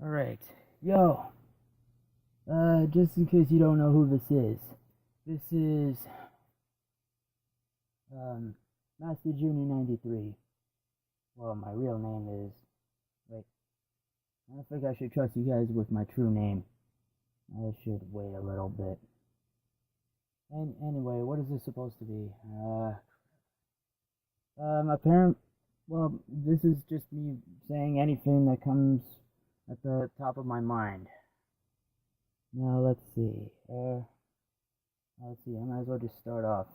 Alright. Yo, just in case you don't know who this is, um, Master Junior 93. Well, my real name is, wait, I don't think I should trust you guys with my true name. I should wait a little bit. And anyway, what is this supposed to be? My parent, well, this is just me saying anything that comes at the top of my mind. Now, I might as well just start off.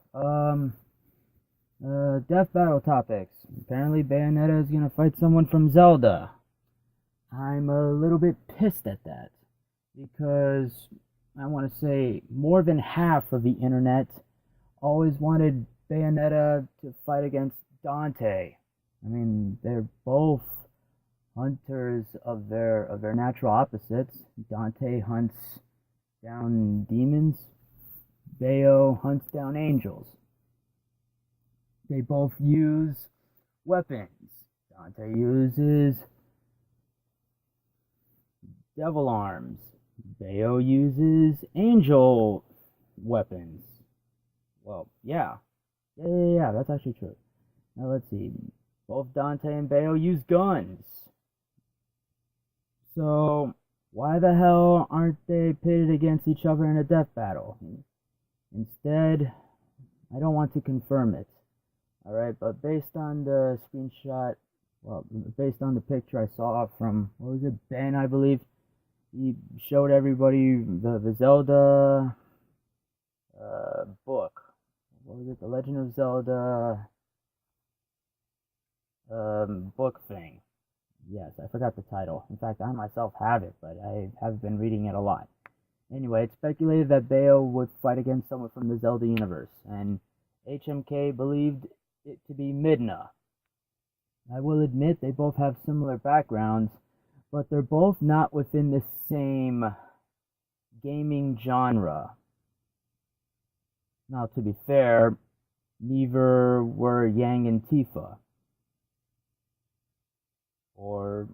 Death battle topics. Apparently, Bayonetta is gonna fight someone from Zelda. I'm a little bit pissed at that because I want to say more than half of the internet always wanted Bayonetta to fight against Dante. I mean, they're both hunters of their natural opposites. Dante hunts down demons. Bayo hunts down angels. They both use weapons. Dante uses devil arms. Bayo uses angel weapons. Well, yeah. Yeah, that's actually true. Now let's see. Both Dante and Bayo use guns. So, why the hell aren't they pitted against each other in a death battle? Instead, I don't want to confirm it. Alright, but based on the screenshot, well, based on the picture I saw from, what was it, Ben, I believe, he showed everybody the Zelda book. What was it? The Legend of Zelda book thing. Yes, I forgot the title. In fact, I myself have it, but I have been reading it a lot. Anyway, it's speculated that Bayo would fight against someone from the Zelda universe, and HMK believed it to be Midna. I will admit they both have similar backgrounds, but they're both not within the same gaming genre. Now, to be fair, neither were Yang and Tifa, or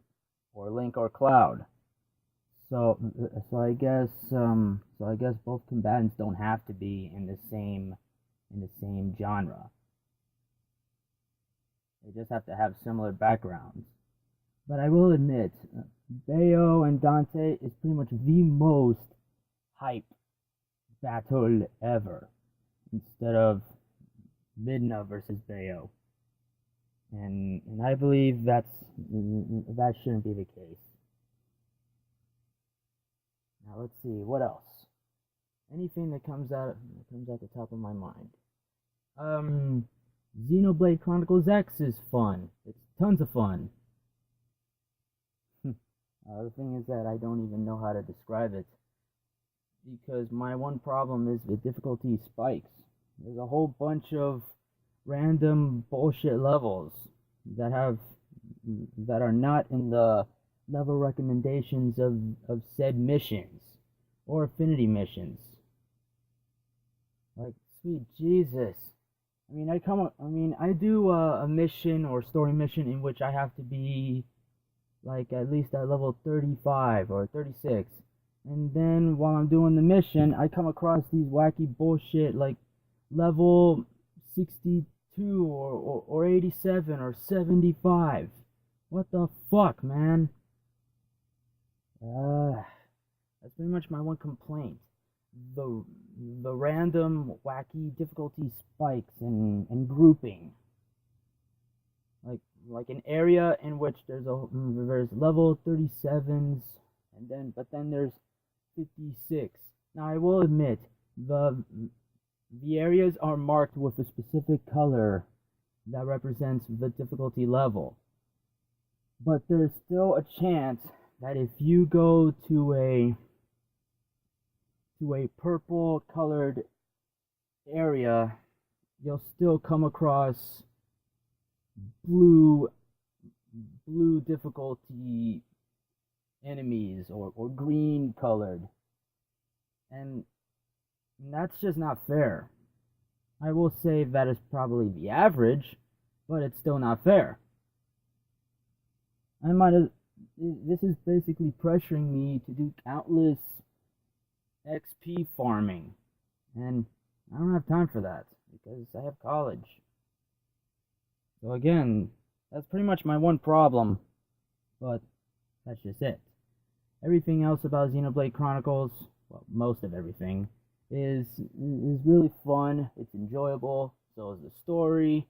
Link or Cloud. So I guess both combatants don't have to be in the same genre. They just have to have similar backgrounds. But I will admit, Bayo and Dante is pretty much the most hype battle ever, instead of Midna versus Bayo. And I believe that shouldn't be the case. Now let's see, what else? Anything that comes out the top of my mind. Xenoblade Chronicles X is fun. It's tons of fun. The thing is that I don't even know how to describe it, because my one problem is the difficulty spikes. There's a whole bunch of random bullshit levels that are not in the level recommendations of said missions or affinity missions. Like, sweet Jesus. I do a mission or story mission in which I have to be like at least at level 35 or 36. And then while I'm doing the mission, I come across these wacky bullshit like level 62 or 87 or 75. What the fuck, man? That's pretty much my one complaint. The random wacky difficulty spikes and grouping. Like an area in which there's level 37s but then there's 56. Now I will admit the areas are marked with a specific color that represents the difficulty level. But there's still a chance that if you go to a purple colored area, you'll still come across blue difficulty enemies or green colored, and that's just not fair. I will say that is probably the average, but it's still not fair. this is basically pressuring me to do countless XP farming. And I don't have time for that because I have college. So again, that's pretty much my one problem. But that's just it. Everything else about Xenoblade Chronicles, well, most of everything, is really fun. It's enjoyable. So is the story,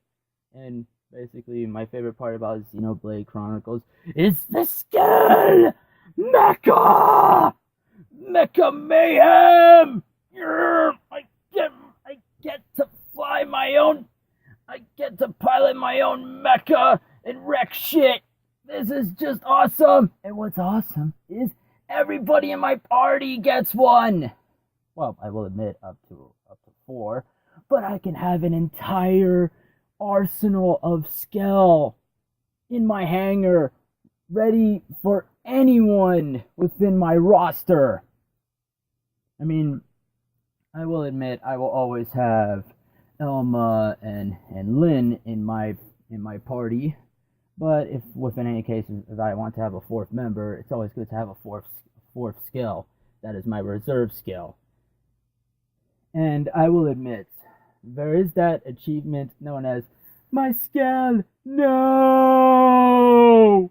and basically my favorite part about Xenoblade Chronicles is the skill, Mecha, Mecha Mayhem. I get to fly my own. I get to pilot my own mecha and wreck shit. This is just awesome. And what's awesome is everybody in my party gets one. Well, I will admit up to 4, but I can have an entire arsenal of skill in my hangar ready for anyone within my roster. I mean, I will admit I will always have Elma and Lynn in my party. But if within any case, if I want to have a fourth member, it's always good to have a fourth skill. That is my reserve skill. And I will admit, there is that achievement known as my skill. No!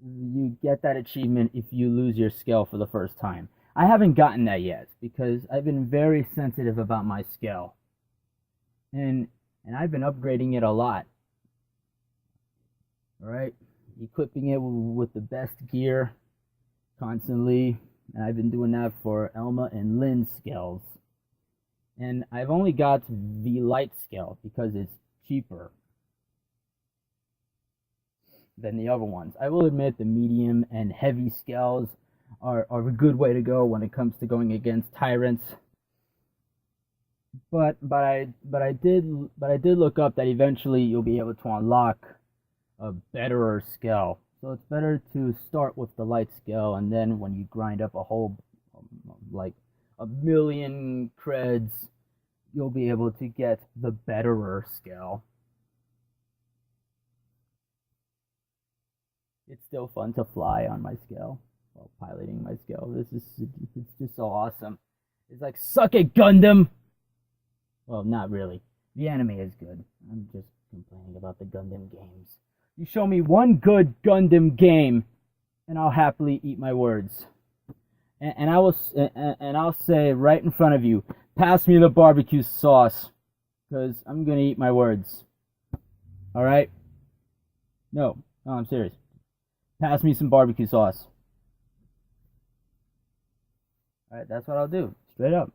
You get that achievement if you lose your skill for the first time. I haven't gotten that yet because I've been very sensitive about my skill. And I've been upgrading it a lot. Alright? Equipping it with the best gear constantly. And I've been doing that for Elma and Lynn's skills. And I've only got the light skill because it's cheaper than the other ones. I will admit the medium and heavy skills are a good way to go when it comes to going against tyrants. But I did look up that eventually you'll be able to unlock a betterer skill. So it's better to start with the light skill, and then when you grind up a whole like a million creds, you'll be able to get the betterer skill. It's still fun to fly on my skill while piloting my skill. It's just so awesome. It's like, suck it, Gundam! Well, not really. The anime is good. I'm just complaining about the Gundam games. You show me one good Gundam game, and I'll happily eat my words. And I'll say right in front of you, pass me the barbecue sauce, because I'm gonna eat my words. All right? No, I'm serious. Pass me some barbecue sauce. All right, that's what I'll do, straight up.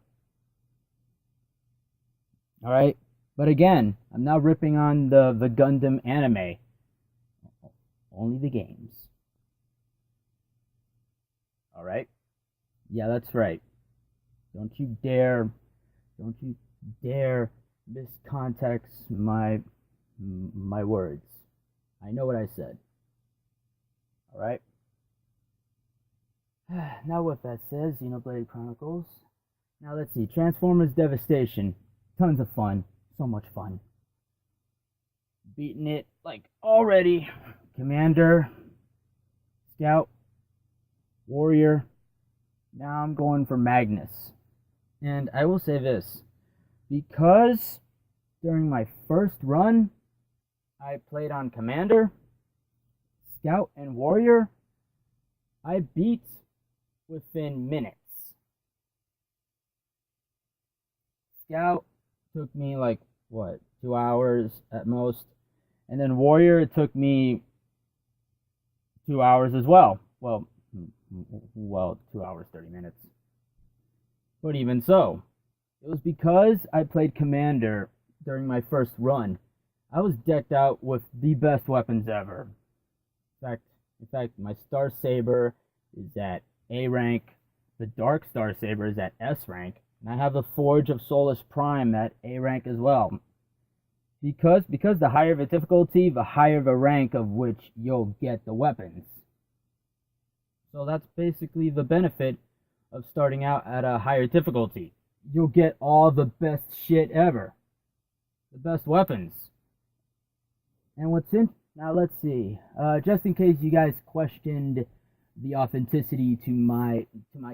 All right, but again, I'm not ripping on the Gundam anime. Only the games. All right? Yeah, that's right. Don't you dare miscontext my words. I know what I said. All right? Now with that said, Xenoblade Chronicles. Now let's see. Transformers Devastation. Tons of fun. So much fun. Beating it like already. Commander, Scout, Warrior. Now I'm going for Magnus. And I will say this, because during my first run, I played on Commander, Scout, and Warrior, I beat within minutes. Scout took me like, 2 hours at most. And then Warrior, it took me 2 hours as well. Well, 2 hours, 30 minutes. But even so, it was because I played Commander during my first run. I was decked out with the best weapons ever. In fact, my Star Saber is at A rank, the Dark Star Saber is at S rank, and I have the Forge of Solus Prime at A rank as well. Because the higher the difficulty, the higher the rank of which you'll get the weapons. So that's basically the benefit of starting out at a higher difficulty. You'll get all the best shit ever. The best weapons. And Now let's see. Just in case you guys questioned the authenticity to my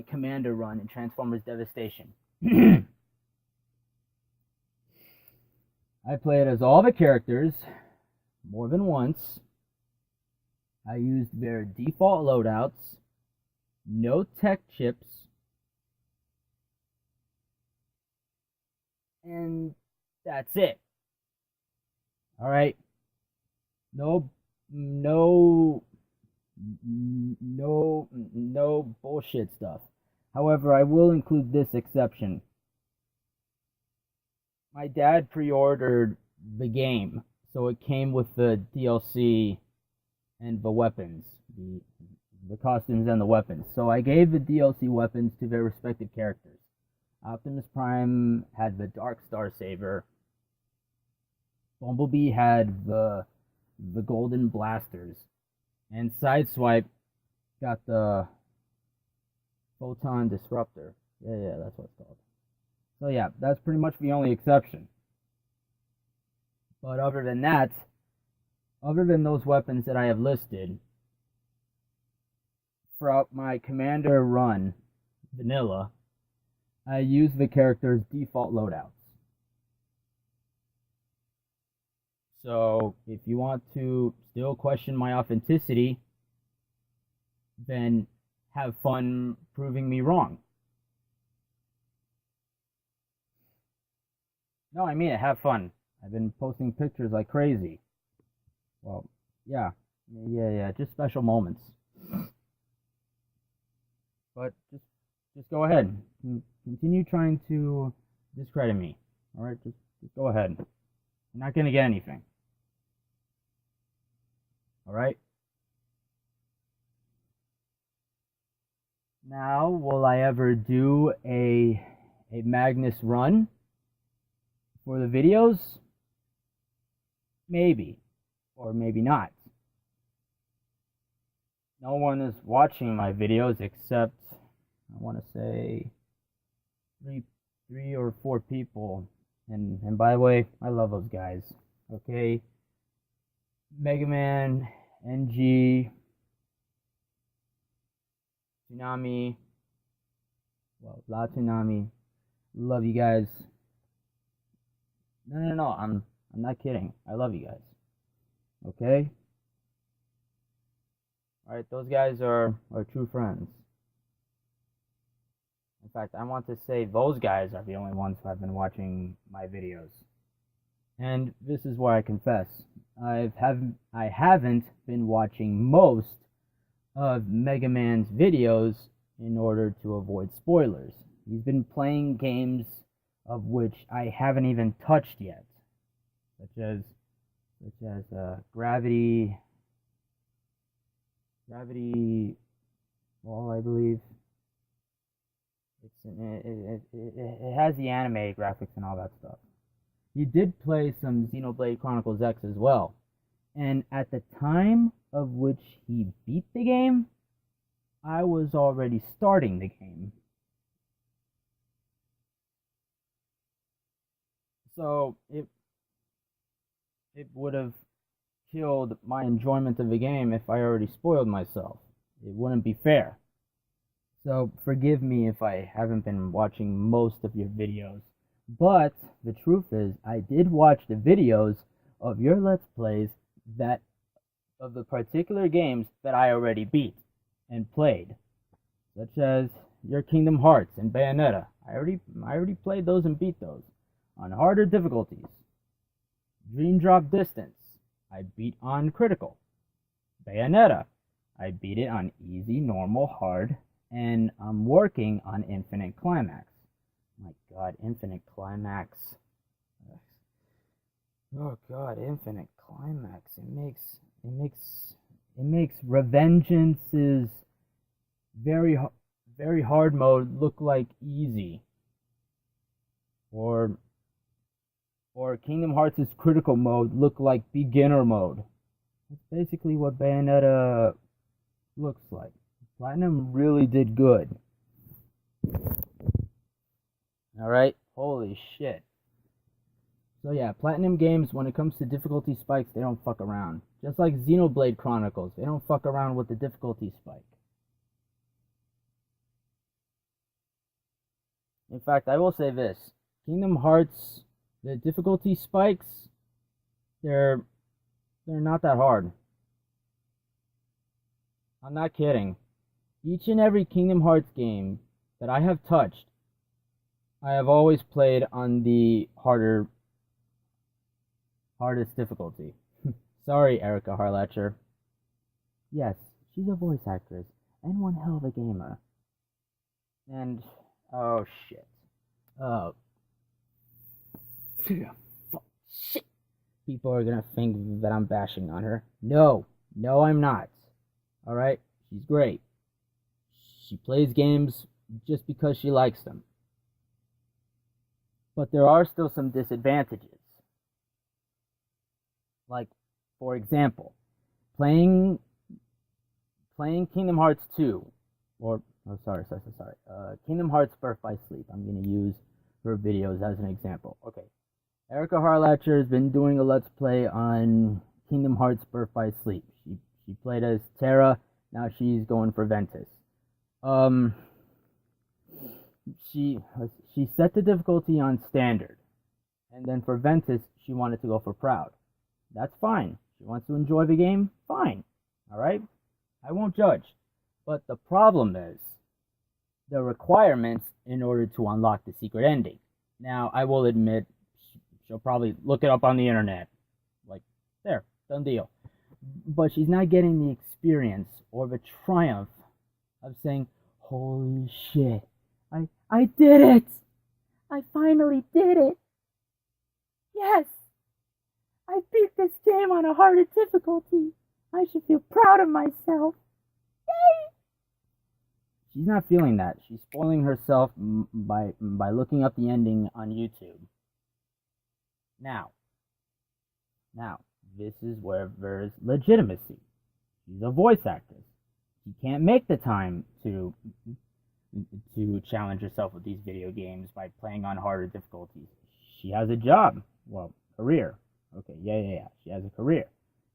commander run in Transformers Devastation. I played as all the characters more than once. I used their default loadouts, no tech chips, and that's it. All right. No, no, no bullshit stuff. However, I will include this exception. My dad pre-ordered the game, so it came with the DLC and the weapons, the costumes and the weapons. So I gave the DLC weapons to their respective characters. Optimus Prime had the Dark Star Saber. Bumblebee had the golden blasters, and Sideswipe got the photon disruptor. Yeah, that's what it's called. So yeah, that's pretty much the only exception. But other than that, other than those weapons that I have listed, throughout my commander run, vanilla, I use the character's default loadouts. So if you want to still question my authenticity, then have fun proving me wrong. No, I mean it, have fun. I've been posting pictures like crazy. Well, yeah, just special moments. But just go ahead. Continue trying to discredit me. All right, just go ahead. You're not gonna get anything. All right. Now, will I ever do a Magnus run for the videos? Maybe, or maybe not. No one is watching my videos except, I want to say, three or four people. And by the way, I love those guys. Okay, Mega Man, NG, Tsunami, well, La Tsunami. Love you guys. No. I'm not kidding. I love you guys. Okay. All right, those guys are true friends. In fact, I want to say those guys are the only ones who have been watching my videos. And this is where I confess, I haven't been watching most of Mega Man's videos in order to avoid spoilers. He's been playing games of which I haven't even touched yet, such as Gravity Well, I believe it has the anime graphics and all that stuff. He did play some Xenoblade Chronicles X as well, and at the time of which he beat the game, I was already starting the game. So it would have killed my enjoyment of the game if I already spoiled myself. It wouldn't be fair. So forgive me if I haven't been watching most of your videos. But the truth is, I did watch the videos of your Let's Plays that of the particular games that I already beat and played, such as your Kingdom Hearts and Bayonetta. I already played those and beat those on harder difficulties. Dream Drop Distance, I beat on critical. Bayonetta, I beat it on easy, normal, hard, and I'm working on Infinite Climax. My God, Infinite Climax. Oh God, Infinite Climax. It makes Revengeance's very hard mode look like easy. Or Kingdom Hearts' critical mode look like beginner mode. That's basically what Bayonetta looks like. Platinum really did good. Alright? Holy shit. So yeah, Platinum games, when it comes to difficulty spikes, they don't fuck around. Just like Xenoblade Chronicles, they don't fuck around with the difficulty spike. In fact, I will say this. Kingdom Hearts, the difficulty spikes, they're not that hard. I'm not kidding. Each and every Kingdom Hearts game that I have touched, I have always played on the hardest difficulty. Sorry, Erica Harlacher. Yes, she's a voice actress and one hell of a gamer. And oh shit. Oh shit. People are gonna think that I'm bashing on her. No, I'm not. Alright? She's great. She plays games just because she likes them. But there are still some disadvantages. Like, for example, playing Kingdom Hearts 2, Kingdom Hearts Birth by Sleep. I'm going to use her videos as an example. Okay, Erica Harlacher has been doing a Let's Play on Kingdom Hearts Birth by Sleep. She played as Terra, now she's going for Ventus. She set the difficulty on standard, and then for Ventus, she wanted to go for proud. That's fine. She wants to enjoy the game, fine. Alright? I won't judge. But the problem is the requirements in order to unlock the secret ending. Now, I will admit, she'll probably look it up on the internet. Like, there, done deal. But she's not getting the experience or the triumph of saying, holy shit, I did it! I finally did it! Yes! I beat this game on a harder difficulty. I should feel proud of myself. Yay! She's not feeling that. She's spoiling herself by looking up the ending on YouTube. Now, this is where there's legitimacy. She's a voice actress. She can't make the time to challenge herself with these video games by playing on harder difficulties. She has a job. Well, career. Okay, yeah. She has a career.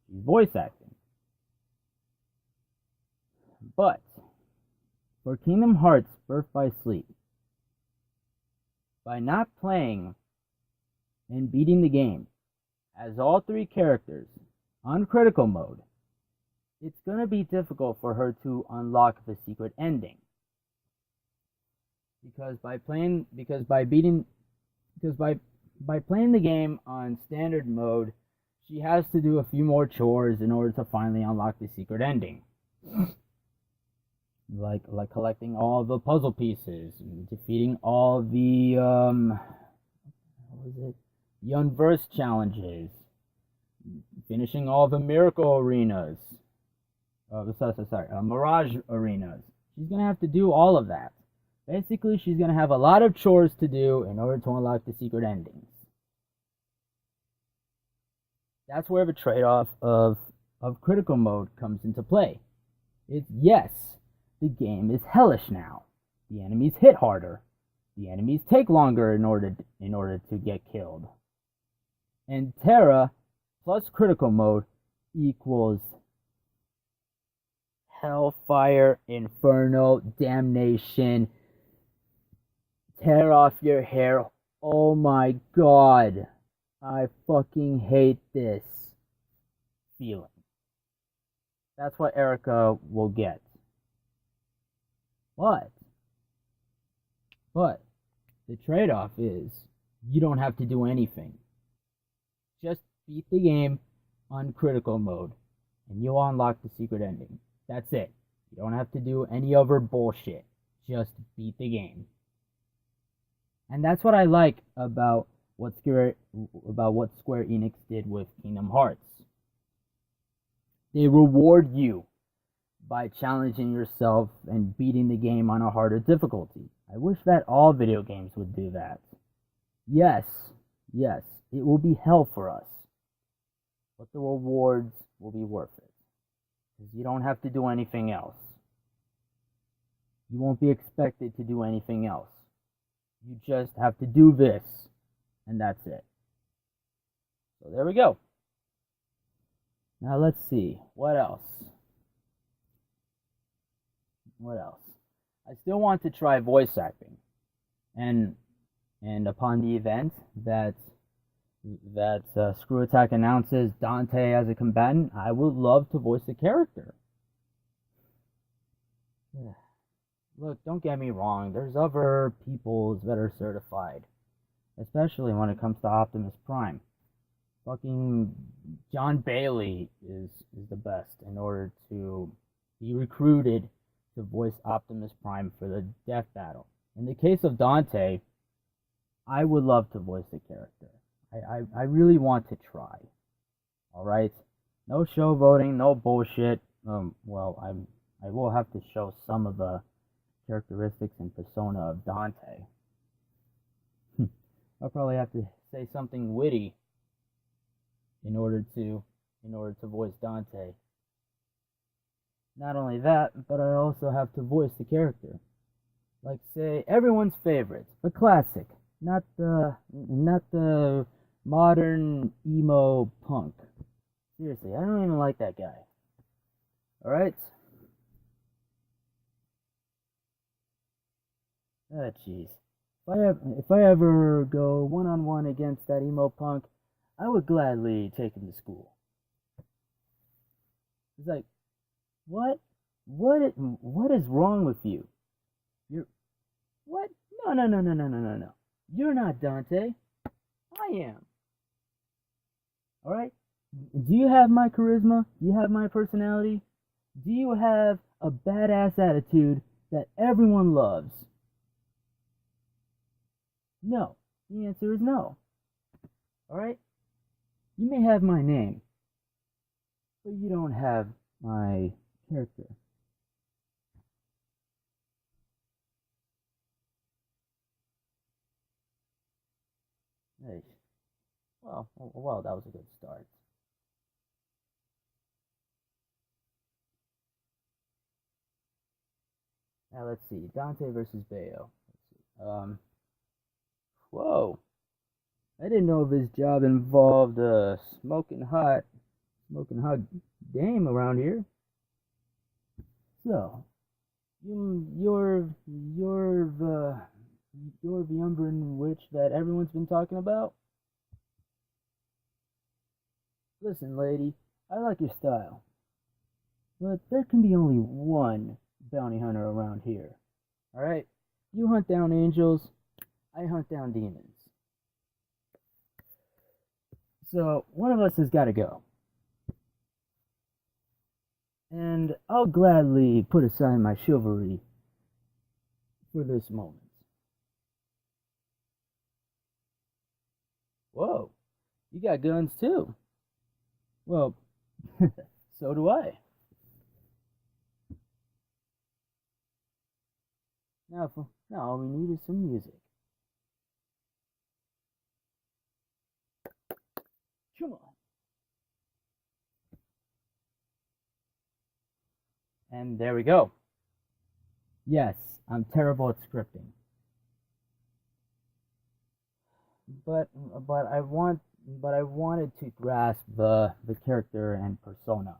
She's voice acting. But for Kingdom Hearts Birth by Sleep, by not playing and beating the game as all three characters on critical mode, it's going to be difficult for her to unlock the secret ending. Because by playing the game on standard mode, she has to do a few more chores in order to finally unlock the secret ending. Like collecting all the puzzle pieces, defeating all the the unversed challenges, finishing all the miracle arenas. Mirage arenas. She's gonna have to do all of that. Basically, she's gonna have a lot of chores to do in order to unlock the secret endings. That's where the trade-off of critical mode comes into play. It's yes, the game is hellish now. The enemies hit harder. The enemies take longer in order to get killed. And Terra plus critical mode equals hellfire, inferno, damnation, tear off your hair. Oh my god. I fucking hate this feeling. That's what Erica will get. But the trade-off is you don't have to do anything. Just beat the game on critical mode and you'll unlock the secret ending. That's it. You don't have to do any other bullshit. Just beat the game. And that's what I like about what Square Enix did with Kingdom Hearts. They reward you by challenging yourself and beating the game on a harder difficulty. I wish that all video games would do that. Yes, it will be hell for us. But the rewards will be worth it. Because you don't have to do anything else. You won't be expected to do anything else. You just have to do this. And that's it. So there we go. Now let's see. What else? What else? I still want to try voice acting. And upon the event that Screw Attack announces Dante as a combatant, I would love to voice the character. Look, don't get me wrong, there's other peoples that are certified, especially when it comes to Optimus Prime. Fucking John Bailey is the best in order to be recruited to voice Optimus Prime for the death battle. In the case of Dante, I would love to voice the character. I really want to try. Alright? No show voting, no bullshit. Well, I will have to show some of the characteristics and persona of Dante. I'll probably have to say something witty in order to voice Dante. Not only that, but I also have to voice the character. Like say everyone's favorite, a classic, not the modern emo punk. Seriously, I don't even like that guy. Alright? Ah, jeez. If I ever go one-on-one against that emo punk, I would gladly take him to school. It's like, what? What is wrong with you? You're what? No. You're not Dante. I am. All right? Do you have my charisma? Do you have my personality? Do you have a badass attitude that everyone loves? No. The answer is no. All right? You may have my name, but you don't have my character. Hey, well, that was a good start. Now let's see, Dante versus Bayo. Whoa, I didn't know this job involved a smoking hot dame around here. So, you're the Umbran witch that everyone's been talking about. Listen, lady, I like your style, but there can be only one bounty hunter around here. All right, you hunt down angels, I hunt down demons. So one of us has got to go. And I'll gladly put aside my chivalry for this moment. Whoa, you got guns too. Well, so do I. Now all we need is some music. Come on. And there we go. Yes, I'm terrible at scripting. But but I want but I wanted to grasp the character and persona.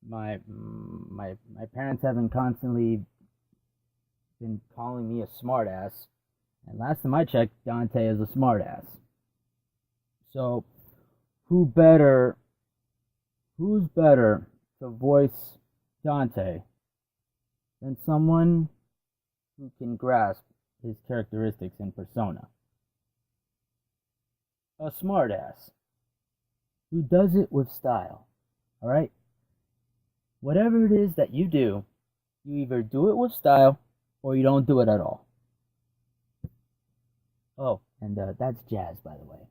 My parents have been constantly been calling me a smartass, and last time I checked, Dante is a smartass. So who better who's better to voice Dante than someone who can grasp his characteristics and persona? A smartass who does it with style. All right? Whatever it is that you do, you either do it with style or you don't do it at all. Oh, and that's Jazz, by the way,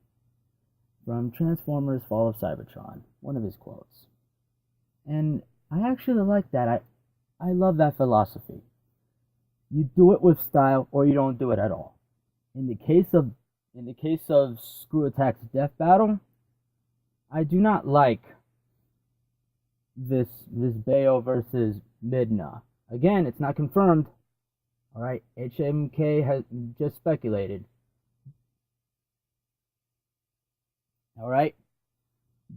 from Transformers Fall of Cybertron, one of his quotes. And I actually like that. I love that philosophy. You do it with style or you don't do it at all. In the case of Screw Attack's Death Battle, I do not like this Bayo versus Midna. Again, it's not confirmed. All right, HMK has just speculated, All right?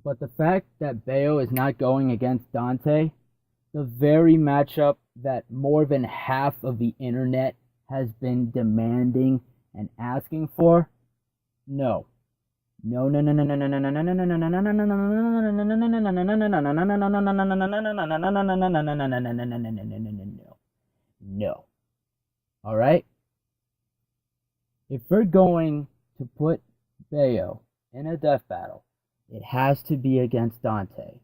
But the fact that Bayo is not going against Dante, the very matchup that more than half of the internet has been demanding and asking for, no. No, no, no, no, no, no, no, no, no, no, no, no, no, no, no, no. No. All right? If we're going to put Bayo in a death battle, it has to be against Dante.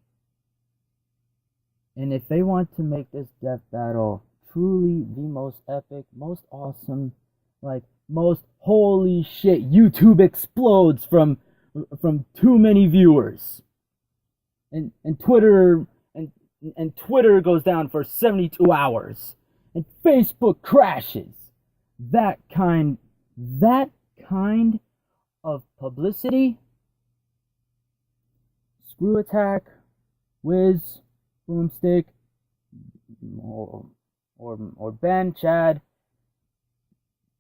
And if they want to make this death battle truly the most epic, most awesome, like most holy shit, YouTube explodes from too many viewers. And Twitter goes down for 72 hours. And Facebook crashes. That kind of publicity, Screw Attack, Wiz, Boomstick, or Ben, Chad,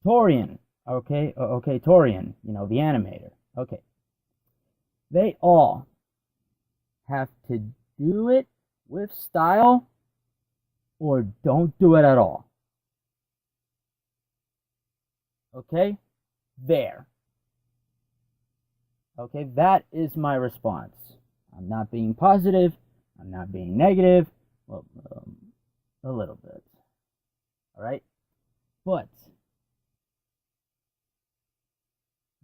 Torian, okay, Torian, the animator, okay. They all have to do it with style or don't do it at all. Okay? There. Okay, that is my response. I'm not being positive. I'm not being negative. Well, a little bit. All right? But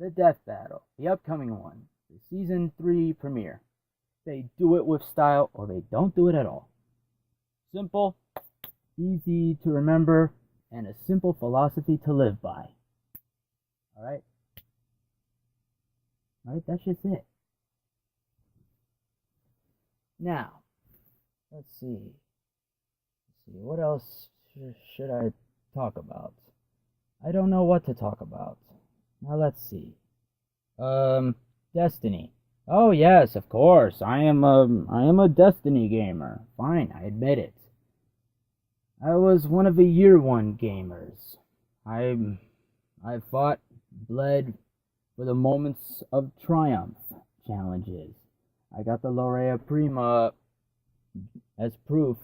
the death battle, the upcoming one, the season 3 premiere, they do it with style or they don't do it at all. Simple, easy to remember, and a simple philosophy to live by. All right? All right, that's just it. Now, let's see. What else should I talk about? I don't know what to talk about. Now let's see. Destiny. Oh yes, of course. I am a Destiny gamer. Fine, I admit it. I was one of the year 1 gamers. I fought, bled for the moments of triumph challenges. I got the Laurea Prima as proof.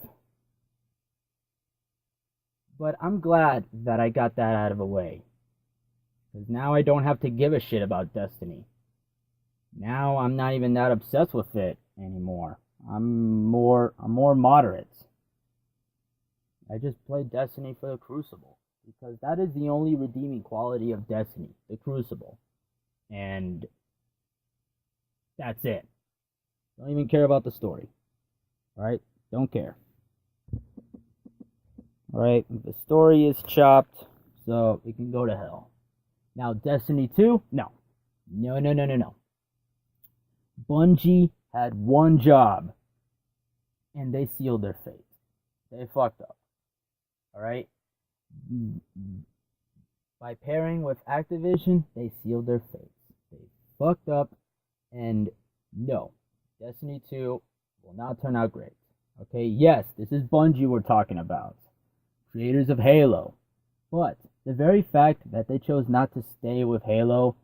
But I'm glad that I got that out of the way. Because now I don't have to give a shit about Destiny. Now I'm not even that obsessed with it anymore. I'm more moderate. I just play Destiny for the Crucible. Because that is the only redeeming quality of Destiny, the Crucible. And that's it. Don't even care about the story. Alright? Don't care. Alright? The story is chopped, so it can go to hell. Now, Destiny 2? No. No. Bungie had one job, and they sealed their fate. They fucked up. Alright? By pairing with Activision, they sealed their fate. They fucked up, and no. Destiny 2 will not turn out great. Okay, yes, this is Bungie we're talking about. Creators of Halo. But the very fact that they chose not to stay with Halo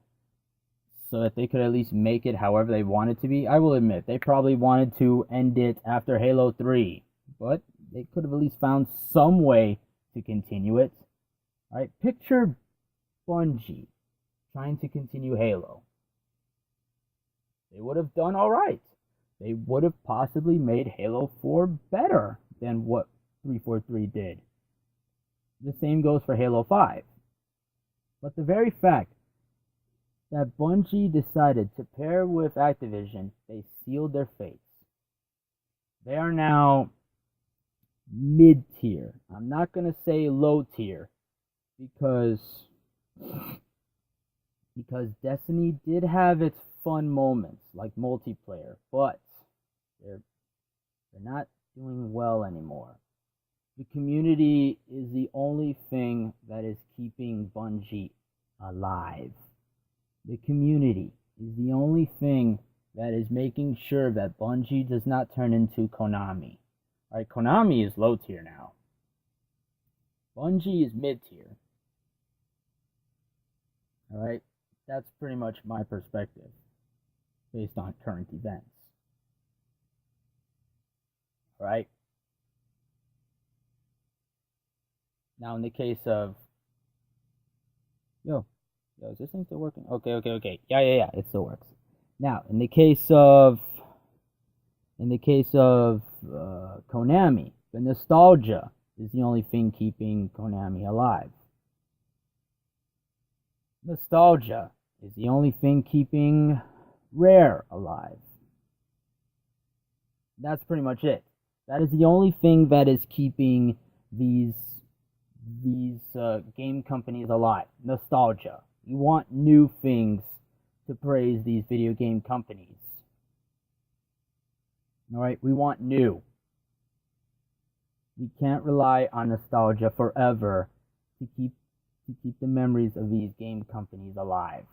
so that they could at least make it however they wanted to be, I will admit, they probably wanted to end it after Halo 3. But they could have at least found some way to continue it. Alright, picture Bungie trying to continue Halo. They would have done alright. They would have possibly made Halo 4 better than what 343 did. The same goes for Halo 5. But the very fact that Bungie decided to pair with Activision, they sealed their fates. They are now mid-tier. I'm not going to say low tier because Destiny did have its fun moments like multiplayer, but they're not doing well anymore. The community is the only thing that is keeping Bungie alive. The community is the only thing that is making sure that Bungie does not turn into Konami. Alright, Konami is low tier now. Bungie is mid tier. Alright, that's pretty much my perspective. based on current events. Right? Now, in the case of yo, is this thing still working? Okay. Yeah, it still works. Now, in the case of Konami, the nostalgia is the only thing keeping Konami alive. Nostalgia is the only thing keeping Rare alive. That's pretty much it. That is the only thing that is keeping these game companies alive. Nostalgia. You want new things to praise these video game companies. All right, we want new. We can't rely on nostalgia forever to keep the memories of these game companies alive.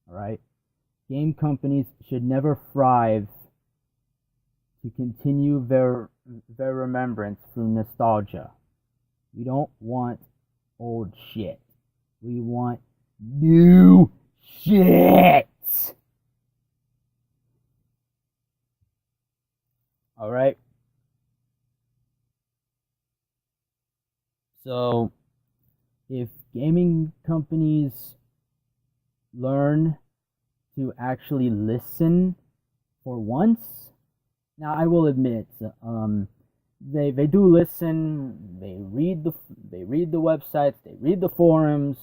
All right, game companies should never thrive to continue their remembrance through nostalgia. We don't want old shit. We want new shit. All right. So, if gaming companies learn to actually listen for once, now I will admit, they do listen. They read the websites. They read the forums.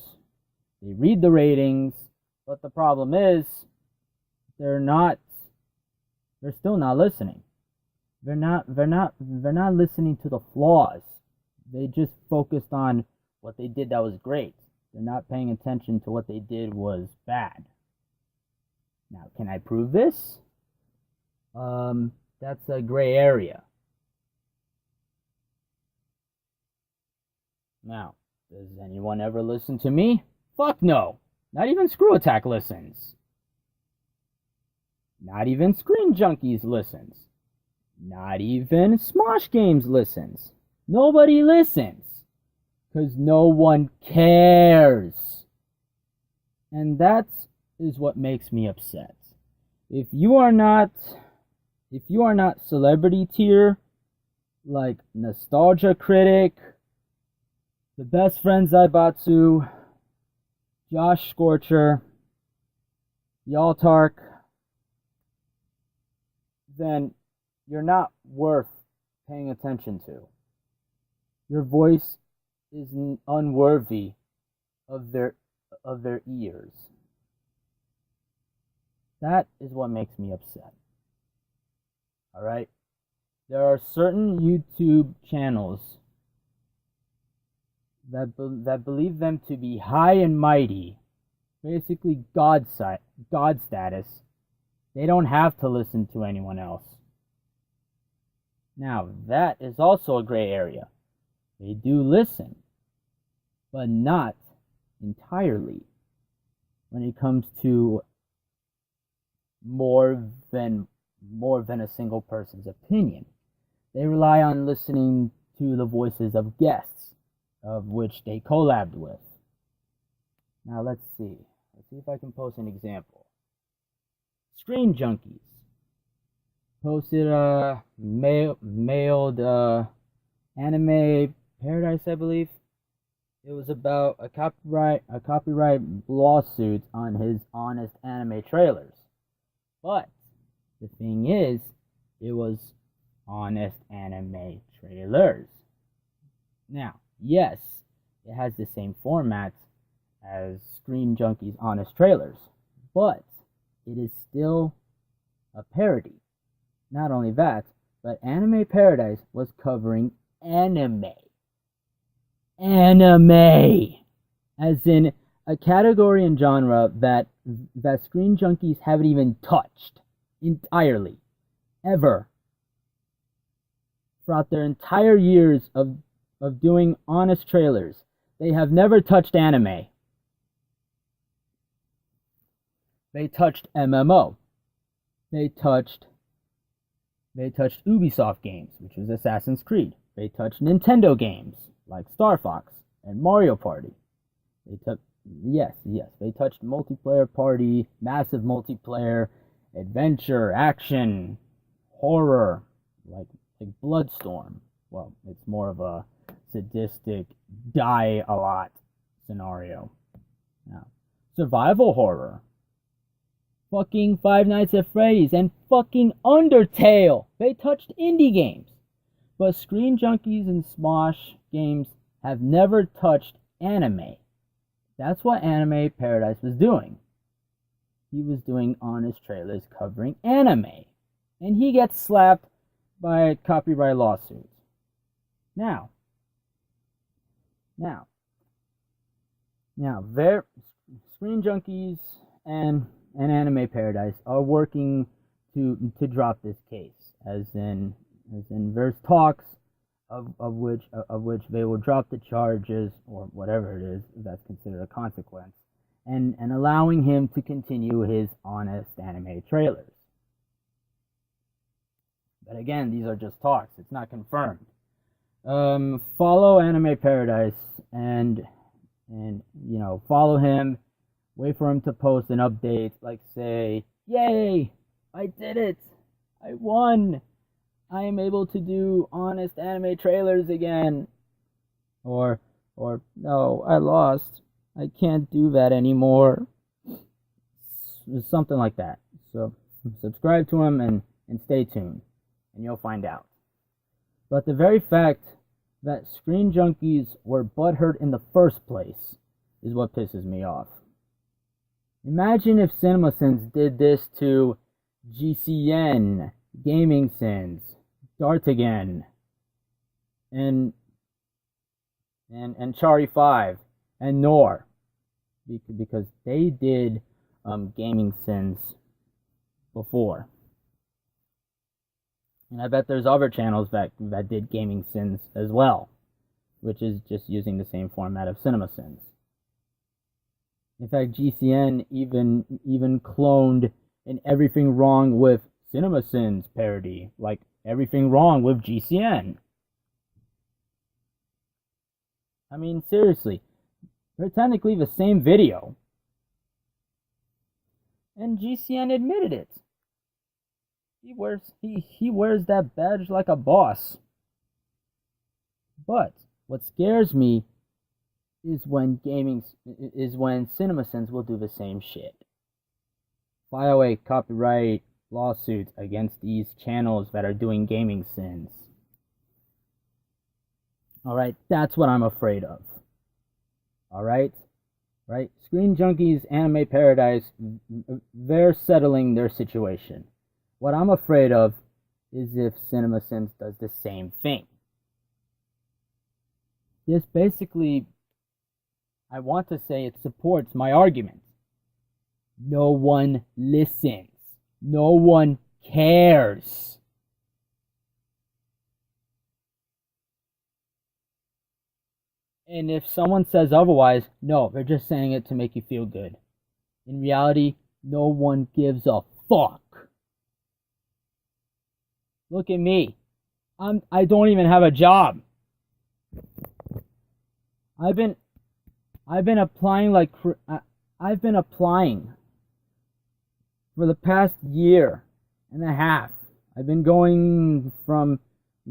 They read the ratings. But the problem is, they're still not listening. They're not listening to the flaws. They just focused on what they did that was great. They're not paying attention to what they did was bad. Now, can I prove this? That's a gray area. Now, does anyone ever listen to me? Fuck no. Not even Screw Attack listens. Not even Screen Junkies listens. Not even Smosh Games listens. Nobody listens. Because no one cares. And that is what makes me upset. If you are not celebrity tier, like Nostalgia Critic, The Best Friend Zaibatsu, Josh Scorcher, Yaltark, then you're not worth paying attention to. Your voice is unworthy of their ears. That is what makes me upset. All right? There are certain YouTube channels that believe them to be high and mighty, basically God status. They don't have to listen to anyone else. Now, that is also a gray area. They do listen, but not entirely when it comes to more than a single person's opinion. They rely on listening to the voices of guests, of which they collabed with. Now let's see if I can post an example. Screen Junkies posted a mailed anime Paradise, I believe. It was about a copyright lawsuit on his honest anime trailers. But the thing is, it was honest anime trailers. Now, yes, it has the same format as Screen Junkies' honest trailers, but it is still a parody. Not only that, but Anime Paradise was covering anime. Anime! As in a category and genre that Screen Junkies haven't even touched entirely, ever. Throughout their entire years of doing honest trailers, they have never touched anime. They touched MMO. They touched Ubisoft games, which was Assassin's Creed. They touched Nintendo games like Star Fox and Mario Party. They touched multiplayer party, massive multiplayer, adventure, action, horror, like Bloodstorm. Well, it's more of a sadistic, die a lot scenario. Now, survival horror. Fucking Five Nights at Freddy's and fucking Undertale. They touched indie games. But Screen Junkies and Smosh games have never touched anime. That's what Anime Paradise was doing. He was doing honest trailers covering anime. And he gets slapped by a copyright lawsuit. Now, Screen Junkies and Anime Paradise are working to drop this case, as in there's talks of which they will drop the charges or whatever it is that's considered a consequence, and allowing him to continue his honest anime trailers. But again, these are just talks; it's not confirmed. Follow Anime Paradise and follow him. Wait for him to post an update, like say, "Yay, I did it! I won! I am able to do honest anime trailers again." Or no, I lost. I can't do that anymore. Something like that. So subscribe to him and stay tuned, and you'll find out. But the very fact that Screen Junkies were butthurt in the first place is what pisses me off. Imagine if CinemaSins did this to GCN, Gaming Sins, Dartigan, and Chari 5, and Nor, because they did Gaming Sins before. And I bet there's other channels that did Gaming Sins as well, which is just using the same format of CinemaSins. In fact, GCN even cloned an Everything Wrong with CinemaSins parody, like Everything Wrong with GCN. I mean, seriously, they're technically the same video. And GCN admitted it. He wears that badge like a boss. But what scares me is when CinemaSins will do the same shit. File away copyright lawsuits against these channels that are doing gaming sins. Alright, that's what I'm afraid of. Alright? Right? Screen Junkies, Anime Paradise, they're settling their situation. What I'm afraid of is if CinemaSins does the same thing. This basically, I want to say it supports my argument. No one listens. No one cares. And if someone says otherwise, no, they're just saying it to make you feel good. In reality, no one gives a fuck. Look at me. I don't even have a job. I've been applying for the past year and a half. I've been going from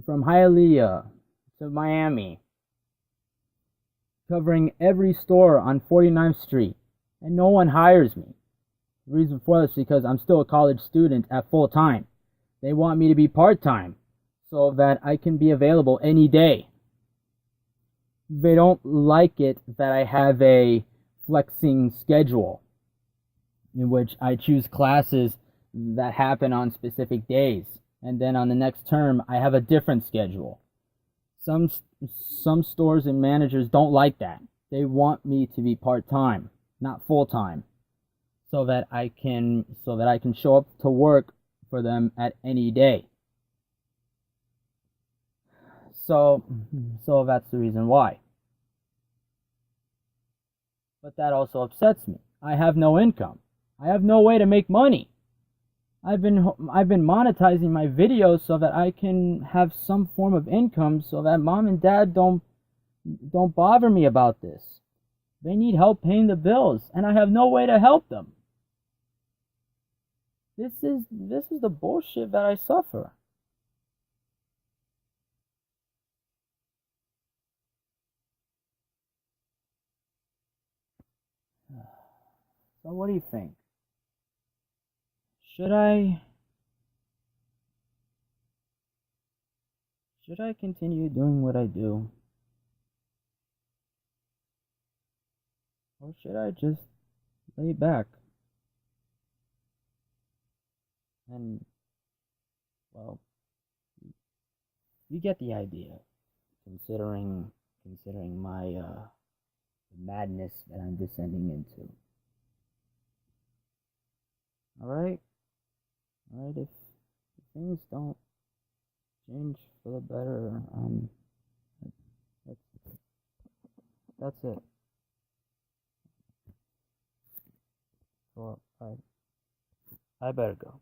Hialeah to Miami, covering every store on 49th Street, and no one hires me. The reason for this is because I'm still a college student at full time. They want me to be part-time so that I can be available any day. They don't like it that I have a flexing schedule in which I choose classes that happen on specific days, and then on the next term I have a different schedule. Some stores and managers don't like that. They want me to be part-time, not full-time, so that I can show up to work for them at any day. So that's the reason why. But that also upsets me. I have no income. I have no way to make money. I've been monetizing my videos so that I can have some form of income, so that mom and dad don't bother me about this. They need help paying the bills, and I have no way to help them. This is the bullshit that I suffer. So what do you think? Should I should I continue doing what I do? Or should I just lay back and, well, you get the idea, considering my madness that I'm descending into. Alright? Alright, if things don't change for the better, that's that's it. So I better go.